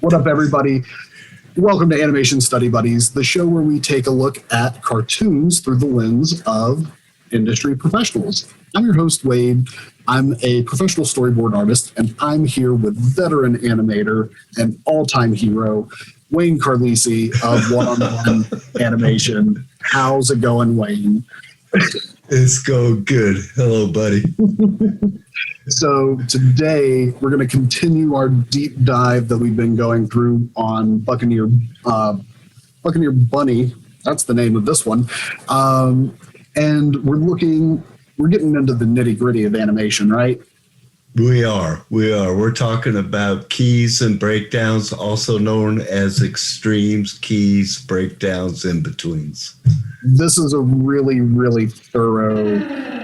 What up, everybody? Welcome to Animation Study Buddies, the show where we take a look at cartoons through the lens of industry professionals. I'm your host, Wade. I'm a professional storyboard artist, and I'm here with veteran animator and all-time hero, Wayne Carlisi of One-on-One Animation. How's it going, Wayne? It's going good. Hello, buddy. So today we're going to continue our deep dive that we've been going through on Buccaneer Bunny. That's the name of this one. And we're getting into the nitty gritty of animation, right? We are. We're talking about keys and breakdowns, also known as extremes, keys, breakdowns, in-betweens. This is a really, really thorough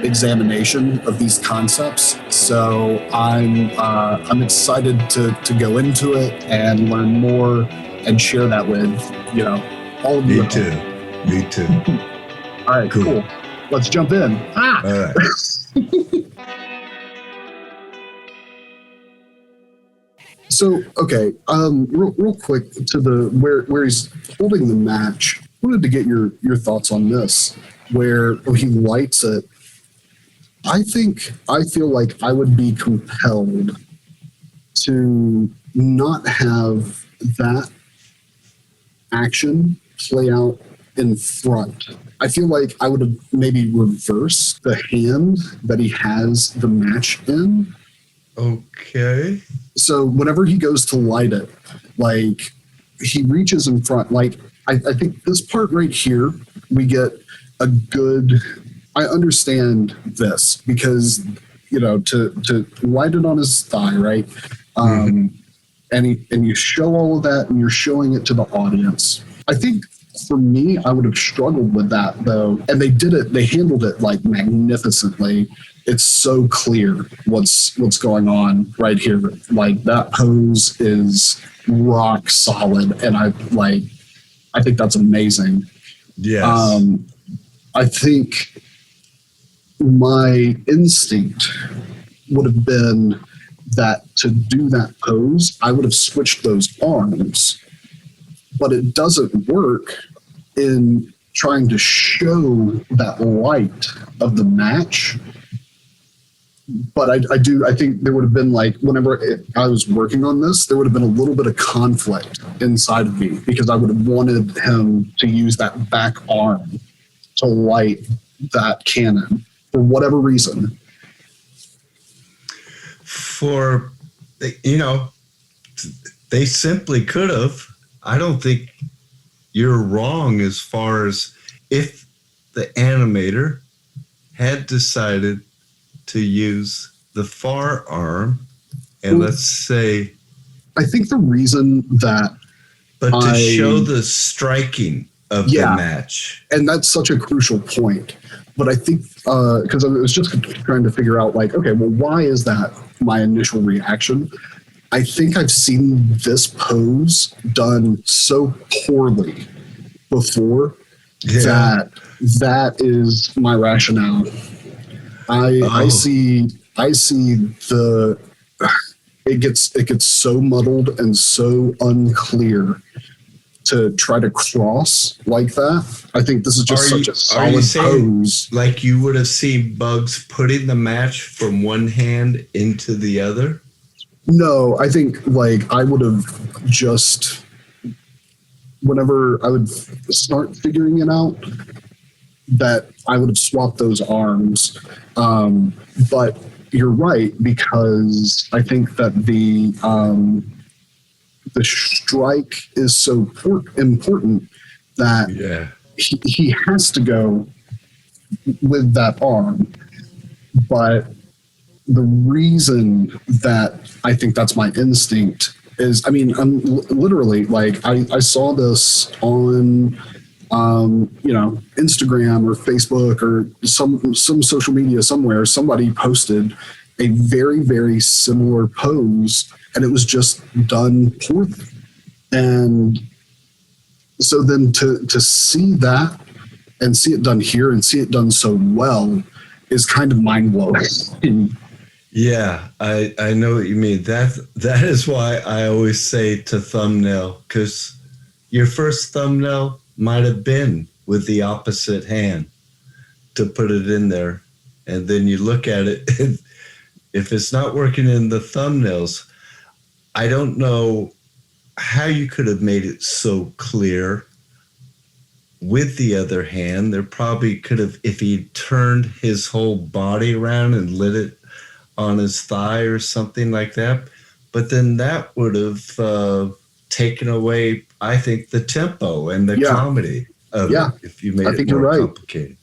examination of these concepts. So I'm excited to go into it and learn more and share that with, all of you. Me too. All right, cool. Let's jump in. All right. So, okay, real quick to the where he's holding the match. I wanted to get your thoughts on this, where he lights it. I feel like I would be compelled to not have that action play out in front. I feel like I would have maybe reversed the hand that he has the match in. Okay. So whenever he goes to light it, like he reaches in front, like I think this part right here, we get a good, I understand this because, to light it on his thigh, right? And you show all of that and you're showing it to the audience. I think for me, I would have struggled with that though. And they handled it like magnificently. It's so clear what's going on right here. Like that pose is rock solid. And I think that's amazing. Yes. I think my instinct would have been that to do that pose, I would have switched those arms, but it doesn't work in trying to show that light of the match. But I think there would have been whenever I was working on this, there would have been a little bit of conflict inside of me because I would have wanted him to use that back arm to light that cannon for whatever reason. They simply could have. I don't think you're wrong as far as if the animator had decided to use the far arm and let's say, I think the reason that, but to show the striking of the match, and that's such a crucial point. But I think because I was just trying to figure out why is that my initial reaction? I think I've seen this pose done so poorly before that is my rationale. I see it gets so muddled and so unclear to try to cross like that. I think this is just such a solid pose. Like you would have seen Bugs putting the match from one hand into the other? No, I think I would have just, whenever I would start figuring it out, that I would have swapped those arms. But you're right, because I think that the strike is so important that he has to go with that arm. But the reason that I think that's my instinct is, I'm literally I saw this on Instagram or Facebook or some social media somewhere. Somebody posted a very, very similar pose, and it was just done poorly. And so then to see that and see it done here and see it done so well is kind of mind blowing. Yeah, I know what you mean. That is why I always say to thumbnail, because your first thumbnail might have been with the opposite hand to put it in there. And then you look at it, and if it's not working in the thumbnails, I don't know how you could have made it so clear with the other hand. There probably could have, if he turned his whole body around and lit it on his thigh or something like that. But then that would have taken away, I think, the tempo and the Yeah. comedy of Yeah. it if you made I it think you're more right. complicated.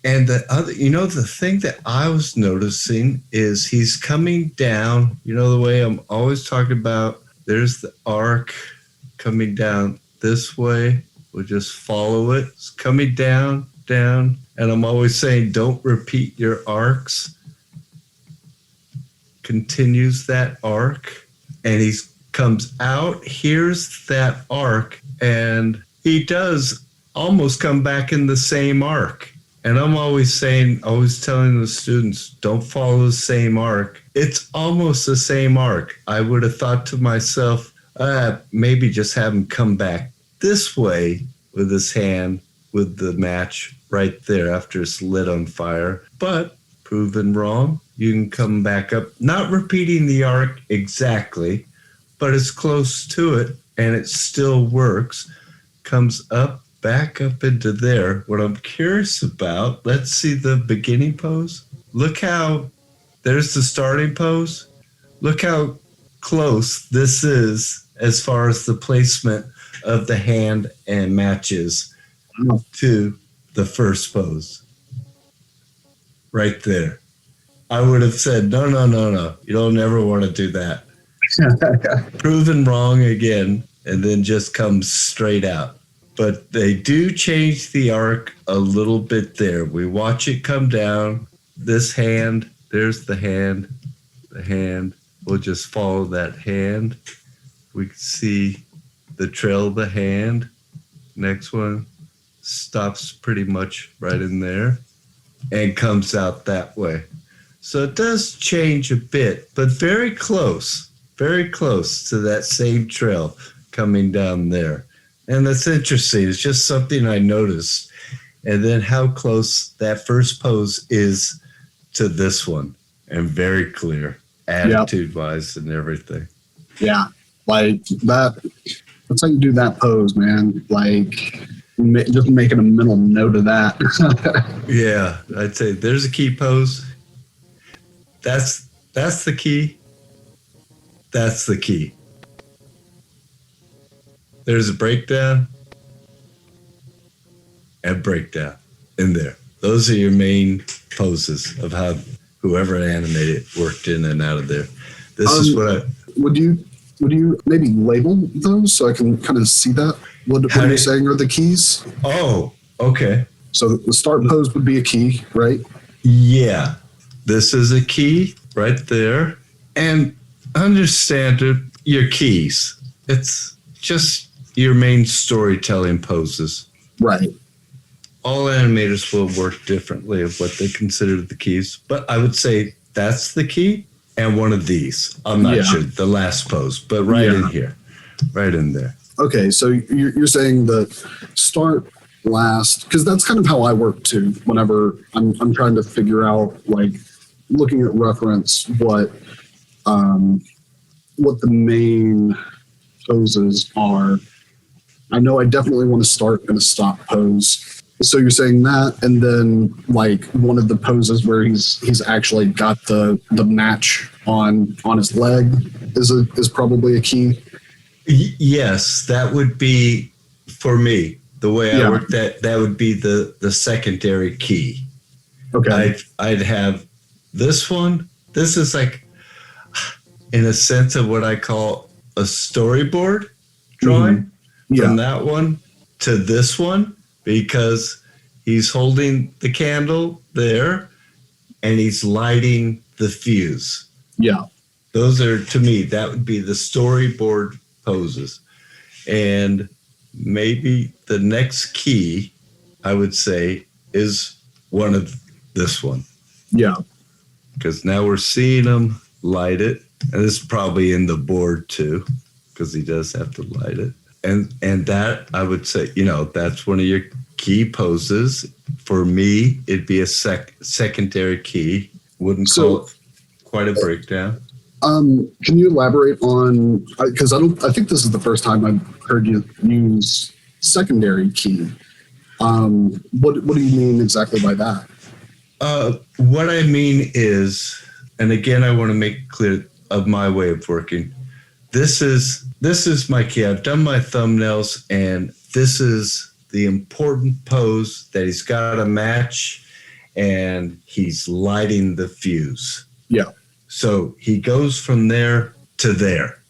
And the other, the thing that I was noticing is he's coming down, the way I'm always talking about, there's the arc coming down this way. We'll just follow it. It's coming down, down. And I'm always saying, don't repeat your arcs. Continues that arc. And he comes out, here's that arc. And he does almost come back in the same arc. And I'm always saying, always telling the students, don't follow the same arc. It's almost the same arc. I would have thought to myself, maybe just have him come back this way with his hand with the match right there after it's lit on fire. But proven wrong. You can come back up, not repeating the arc exactly, but it's close to it and it still works. Comes up, back up into there. What I'm curious about, let's see the beginning pose. Look how, there's the starting pose. Look how close this is as far as the placement of the hand and matches to the first pose. Right there. I would have said, no. You don't ever want to do that. Proven wrong again, and then just comes straight out. But they do change the arc a little bit there. We watch it come down. This hand, there's the hand. The hand. We'll just follow that hand. We can see the trail of the hand. Next one stops pretty much right in there and comes out that way. So it does change a bit, but very close to that same trail coming down there. And that's interesting. It's just something I noticed. And then how close that first pose is to this one. And very clear, attitude-wise and everything. Yeah. Like that. That's how you do that pose, man. Like just making a mental note of that. Yeah, I'd say there's a key pose. That's the key. That's the key. There's a breakdown and breakdown in there. Those are your main poses of how whoever animated worked in and out of there. This is what I... Would you maybe label those so I can kind of see that? What are you saying are the keys? Oh, okay. So the start pose would be a key, right? Yeah. This is a key right there. And understand it, your keys. It's just your main storytelling poses. Right. All animators will work differently of what they consider the keys, but I would say that's the key and one of these. I'm not sure the last pose, but in here, right in there. Okay, so you're saying the start, last, because that's kind of how I work too. Whenever I'm trying to figure out, like, looking at reference what the main poses are. I know I definitely want to start in a stop pose. So you're saying that, and then like one of the poses where he's actually got the match on his leg is probably a key. Yes, that would be, for me, the way I work that would be the secondary key. Okay. I'd have this one. This is like, in a sense, of what I call a storyboard drawing from that one to this one, because he's holding the candle there and he's lighting the fuse. Yeah. Those are, to me, that would be the storyboard poses. And maybe the next key, I would say, is one of this one. Yeah. because now we're seeing him light it. And this is probably in the board too, because he does have to light it. And that, I would say, that's one of your key poses. For me, it'd be a secondary key. Wouldn't call it quite a breakdown. Can you elaborate on, because I think this is the first time I've heard you use secondary key. What do you mean exactly by that? What I mean is, and again, I want to make clear of my way of working. This is my key. I've done my thumbnails, and this is the important pose that he's got to match, and he's lighting the fuse. Yeah. So he goes from there to there.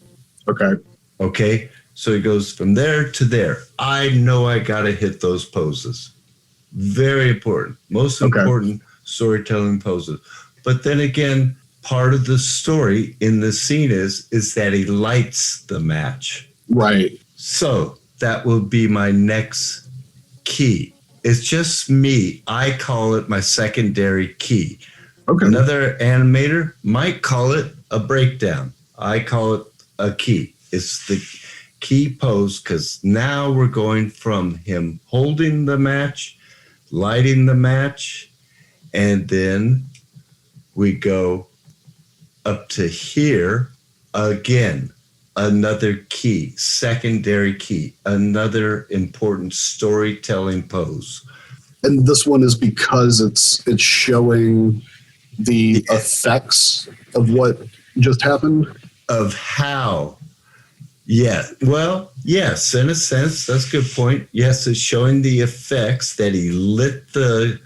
Okay. So he goes from there to there. I know I got to hit those poses. Very important. Most important storytelling poses. But then again, part of the story in the scene is that he lights the match. Right. So that will be my next key. It's just me. I call it my secondary key. Okay. Another animator might call it a breakdown. I call it a key. It's the key pose because now we're going from him holding the match, lighting the match, and then we go up to here again. Another key, secondary key, another important storytelling pose. And this one is because it's showing the effects of what just happened? Of how. Yeah. Well, yes, in a sense, that's a good point. Yes, it's showing the effects that he lit the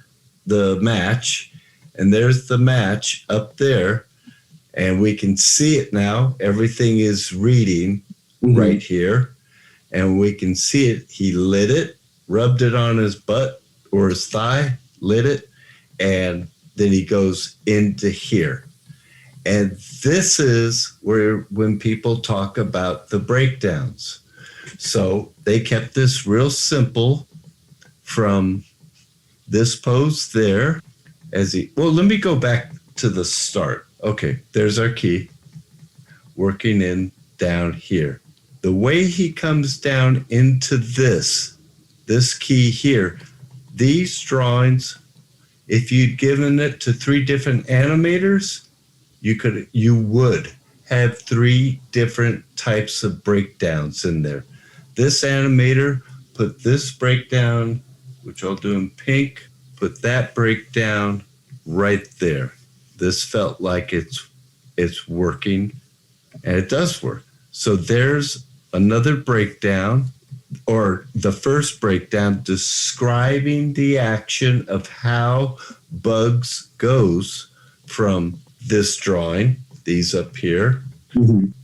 match, and there's the match up there, and we can see it now. Everything is reading right here, and we can see it. He lit it, rubbed it on his butt or his thigh, lit it, and then he goes into here. And this is where when people talk about the breakdowns. So they kept this real simple from this pose there let me go back to the start. Okay, there's our key working in down here. The way he comes down into this key here, these drawings, if you'd given it to 3 different animators, you would have 3 different types of breakdowns in there. This animator put this breakdown, which I'll do in pink, put that breakdown right there. This felt like it's working, and it does work. So there's another breakdown, or the first breakdown describing the action of how Bugs goes from this drawing, these up here,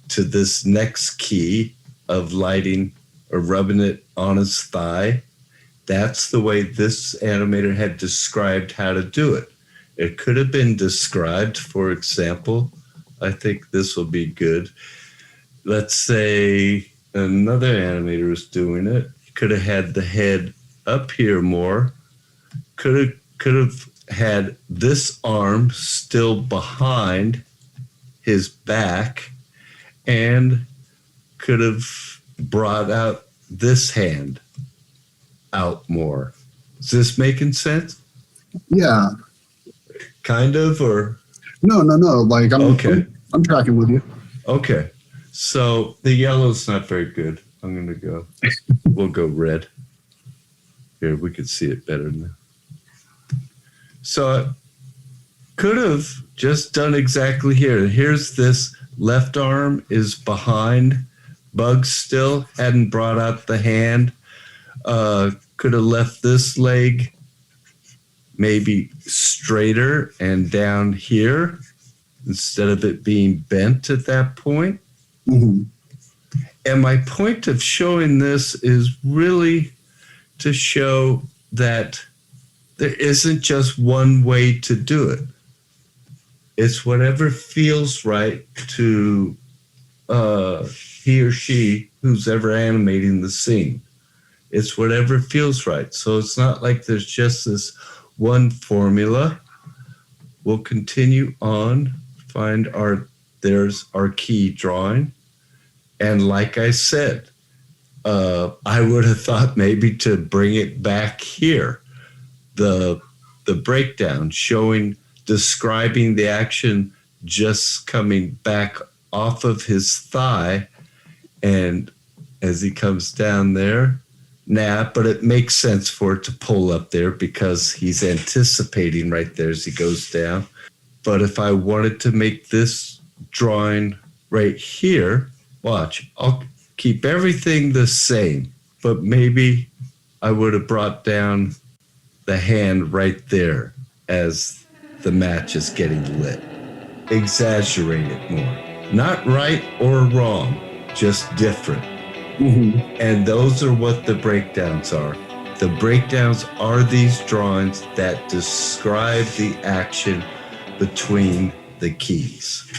to this next key of lighting or rubbing it on his thigh. That's the way this animator had described how to do it. It could have been described, for example, I think this will be good. Let's say another animator is doing it. Could have had the head up here more. Could have had this arm still behind his back, and could have brought out this hand out more. Is this making sense? Yeah. Kind of, or? No. Like I'm tracking with you. Okay. So the yellow's not very good. We'll go red. Here, we could see it better now. So I could have just done exactly here. Here's this left arm is behind Bugs still, hadn't brought out the hand. Could have left this leg maybe straighter and down here instead of it being bent at that point. And my point of showing this is really to show that there isn't just one way to do it. It's whatever feels right to he or she who's ever animating the scene. It's whatever feels right. So it's not like there's just this one formula. we'll continue on. There's our key drawing. And like I said, I would have thought maybe to bring it back here. The breakdown describing the action just coming back off of his thigh, and as he comes down there, but it makes sense for it to pull up there because he's anticipating right there as he goes down. But if I wanted to make this drawing right here, watch, I'll keep everything the same, but maybe I would have brought down the hand right there as the match is getting lit. Exaggerate it more. Not right or wrong, just different. Mm-hmm. And those are what the breakdowns are. The breakdowns are these drawings that describe the action between the keys.